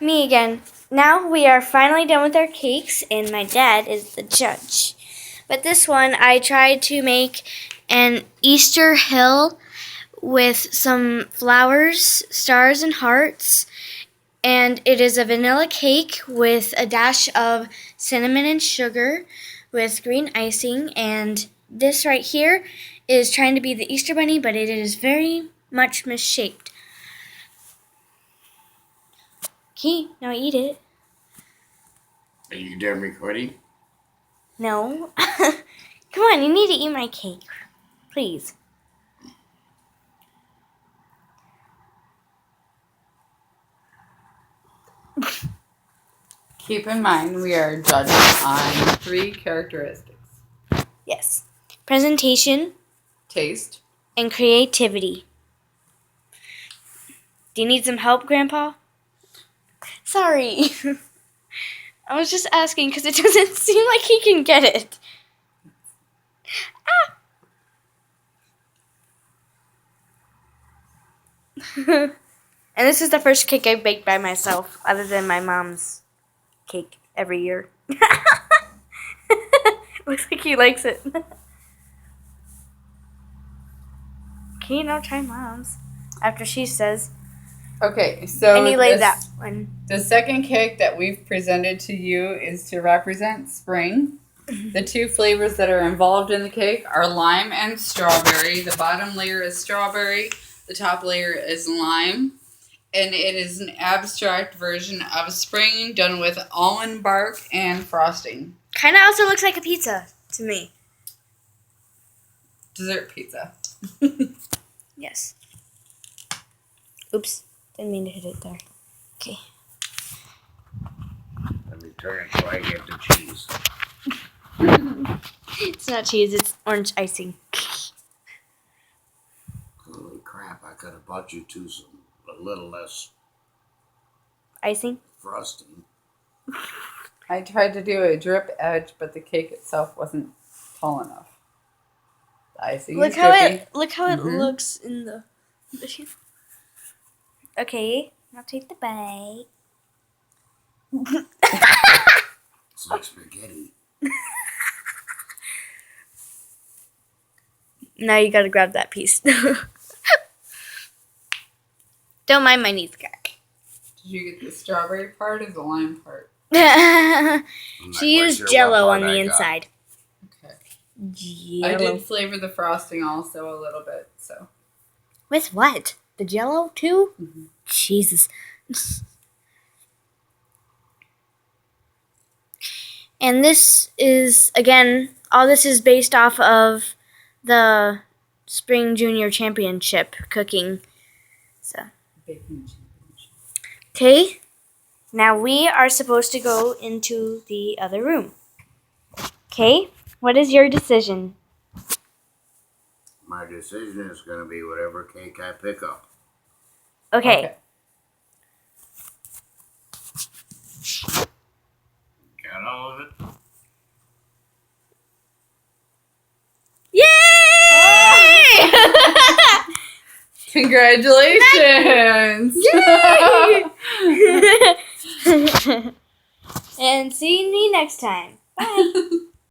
Me again. Now we are finally done with our cakes, and my dad is the judge. But this one, I tried to make an Easter hill with some flowers, stars, and hearts. And it is a vanilla cake with a dash of cinnamon and sugar with green icing. And this right here is trying to be the Easter bunny, but it is very much misshaped. Okay, now eat it. Are you done recording? No. Come on, you need to eat my cake. Please. Keep in mind, we are judging on 3 characteristics. Yes. Presentation Taste. and creativity. Do you need some help, Grandpa? Sorry. I was just asking because it doesn't seem like he can get it. Ah. And this is the first cake I baked by myself, other than my mom's cake every year. Looks like he likes it. Okay, now try mom's. After she says. Okay, so And you lay that one. The second cake that we've presented to you is to represent spring. The 2 flavors that are involved in the cake are lime and strawberry. The bottom layer is strawberry. The top layer is lime. And it is an abstract version of spring done with almond bark and frosting. Kind of also looks like a pizza to me. Dessert pizza. Yes. Oops. Didn't mean to hit it there. Okay. Let me turn it so I get the cheese. It's not cheese, it's orange icing. Holy crap, I could have bought you two a little less Icing? frosting. I tried to do a drip edge, but the cake itself wasn't tall enough. The icing Look is how drippy. it looks in the Okay, now take the bite. It's like spaghetti. Now you gotta grab that piece. Don't mind my knees, guy. Did you get the strawberry part or the lime part? She used Jello on the inside. Okay. Jello. I did flavor the frosting also a little bit, so. With what? The Jello too? Mm-hmm. Jesus. And this is, again, all this is based off of the Spring Junior Championship cooking. So. Baking championship. Okay. Now we are supposed to go into the other room. Okay. What is your decision? My decision is going to be whatever cake I pick up. Okay. Got all of it? Yay! Congratulations! Yay! And see me next time. Bye.